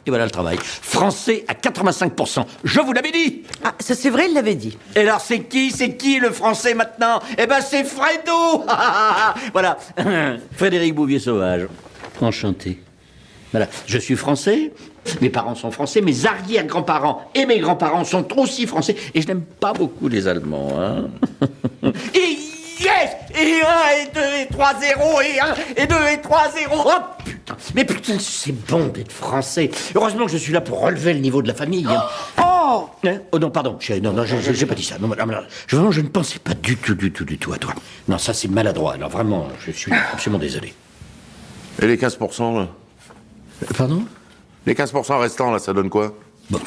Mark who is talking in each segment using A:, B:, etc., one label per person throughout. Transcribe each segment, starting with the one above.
A: Et voilà le travail. Français à 85%. Je vous l'avais dit.
B: Ah, ça c'est vrai, il l'avait dit.
A: Et alors c'est qui le français maintenant? Eh ben c'est Fredo. Voilà. Frédéric Bouvier-Sauvage. Enchanté. Voilà. Je suis français. Mes parents sont français, mes arrière-grands-parents et mes grands-parents sont aussi français. Et je n'aime pas beaucoup les Allemands, hein. Et yes! Et 1, et 2, et 3, 0, et 1, et 2, et 3, 0. Oh putain! Mais putain, c'est bon d'être français. Heureusement que je suis là pour relever le niveau de la famille. Hein.
B: Oh!
A: Hein? Oh non, pardon. Non, j'ai pas dit ça. Non, vraiment, je ne pensais pas du tout à toi. Non, ça c'est maladroit. Alors vraiment, je suis absolument désolé.
C: Et les 15%, là?
A: Pardon?
C: Les 15% restants, là, ça donne quoi?
A: Bon.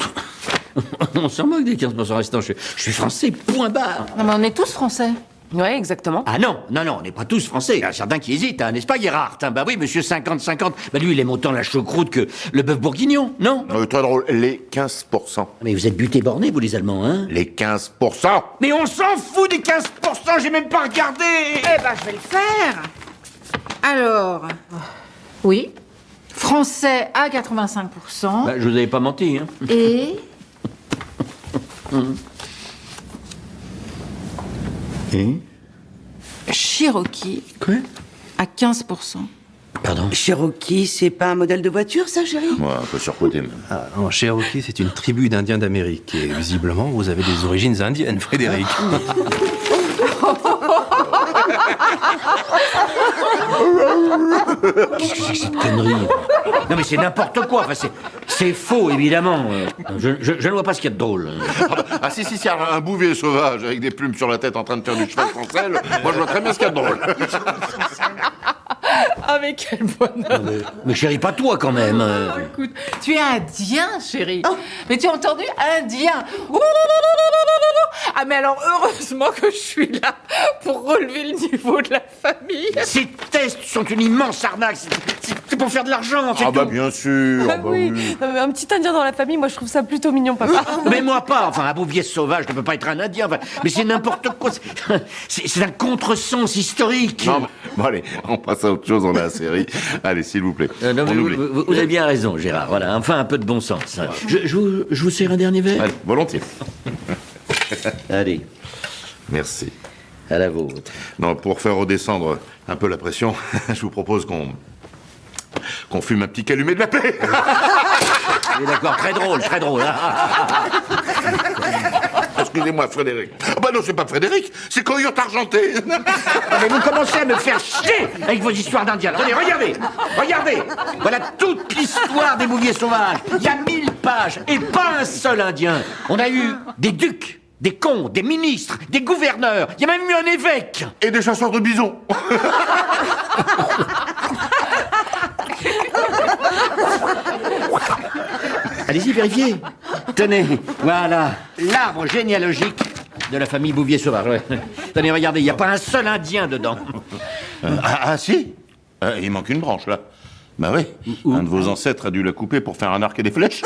A: On s'en moque des 15% restants. Je suis français, point barre.
D: Non, mais on est tous français.
B: Ouais, exactement.
A: Ah non, on n'est pas tous français. Il y en a certains qui hésitent, hein, n'est-ce pas, Guérard? Bah oui, monsieur 50-50. Bah lui, il aime autant la choucroute que le bœuf bourguignon, non?
C: Très drôle. Les 15%.
A: Mais vous êtes butés bornés, vous, les Allemands, hein?
C: Les 15%.
A: Mais on s'en fout des 15%, j'ai même pas regardé!
D: Eh ben, je vais le faire. Alors, oui, français à 85%.
A: Bah, je vous avais pas menti, hein?
D: Et Cherokee
A: Quoi?
D: à 15%.
A: Pardon?
B: Cherokee, c'est pas un modèle de voiture, ça, chérie?
C: Ouais, un peu surcoté, même.
E: Ah, non, Cherokee, c'est une tribu d'Indiens d'Amérique. Et visiblement, vous avez des origines indiennes, Frédéric.
A: Qu'est-ce que c'est que cette connerie? Non mais c'est n'importe quoi, enfin c'est faux, évidemment. Je ne vois pas ce qu'il y a de drôle.
C: Ah si, un bouvier sauvage avec des plumes sur la tête en train de faire du cheval français, moi je vois très bien ce qu'il y a de drôle.
D: Ah, mais quel bonheur.
A: Mais chérie, pas toi quand même.
D: Écoute, tu es indien, chérie. Mais tu as entendu? Indien. Ah, mais alors, heureusement que je suis là pour relever le niveau de la famille.
A: Ces tests sont une immense arnaque. C'est pour faire de l'argent, c'est
C: Ah bah
A: tout.
C: bien sûr.
F: Ah oui. Non, mais un petit indien dans la famille, moi je trouve ça plutôt mignon, papa.
A: Mais moi pas, enfin un bouvier sauvage ne peut pas être un indien, enfin, mais c'est n'importe quoi, c'est un contresens historique.
C: Non, bon allez, on passe à autre chose, on a la série. Allez, s'il vous plaît.
A: Non, mais
C: on oublie.
A: vous avez bien raison, Gérard, voilà, enfin un peu de bon sens. Je vous sers un dernier verre?
C: Allez, volontiers.
A: Allez,
C: Merci.
A: à la vôtre.
C: Non, pour faire redescendre un peu la pression, je vous propose qu'on fume un petit calumet de la paix.
A: Oui, d'accord, très drôle, très drôle.
C: Excusez-moi, Frédéric. Ah bah non, c'est pas Frédéric, c'est Coyote Argenté.
A: Mais vous commencez à me faire chier avec vos histoires d'indiens. Attendez, regardez. Voilà toute l'histoire des bouviers sauvages. Il y a 1000 pages et pas un seul indien. On a eu des ducs, des comtes, des ministres, des gouverneurs. Il y a même eu un évêque.
C: Et des chasseurs de bisons.
A: Allez-y, vérifiez. Tenez, voilà, l'arbre généalogique de la famille Bouvier-Sauvage. Ouais. Tenez, regardez, il n'y a pas un seul indien dedans.
C: Si il manque une branche, là. Bah oui, un de vos ancêtres a dû la couper pour faire un arc et des flèches.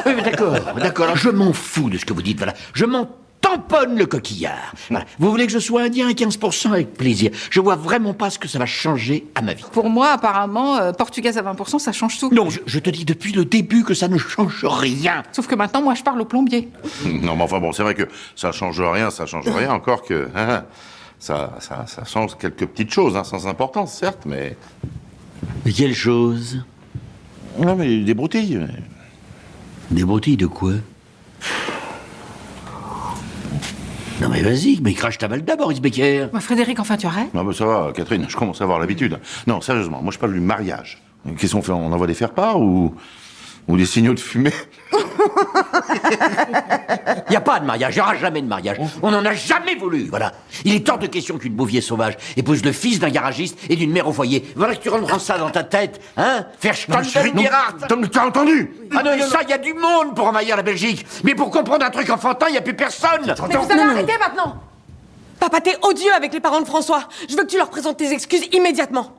A: Oui, mais d'accord, alors je m'en fous de ce que vous dites, voilà. Je m'en tamponne le coquillard. Voilà. Vous voulez que je sois indien à 15% avec plaisir. Je vois vraiment pas ce que ça va changer à ma vie.
D: Pour moi, apparemment, portugaise à 20%, ça change tout.
A: Non, je te dis depuis le début que ça ne change rien.
D: Sauf que maintenant, moi, je parle au plombier.
C: Non, mais enfin bon, c'est vrai que ça change rien, encore que... Ça change quelques petites choses, hein, sans importance, certes, mais...
A: Mais quelle chose?
C: Non, mais des broutilles.
A: Des broutilles de quoi? Non mais vas-y, mais crache ta balle d'abord, Isbecker.
D: Moi, Frédéric, enfin, tu arrêtes?
C: Non, mais ça va, Catherine, je commence à avoir l'habitude. Non, sérieusement, moi je parle du mariage. Qu'est-ce qu'on fait? On envoie des faire-part ou des signaux de fumée?
A: Il n'y a pas de mariage, il n'y aura jamais de mariage. On n'en a jamais voulu, voilà. Il est hors de question qu'une bouvier sauvage épouse le fils d'un garagiste et d'une mère au foyer. Voilà que tu rentres ça dans ta tête, hein? Faire Stoltenberg.
C: T'as entendu?
A: Ah non, ça, il y a du monde pour envahir la Belgique. Mais pour comprendre un truc enfantin, il n'y a plus personne.
F: Mais vous allez arrêter maintenant. Papa, t'es odieux avec les parents de François. Je veux que tu leur présentes tes excuses immédiatement.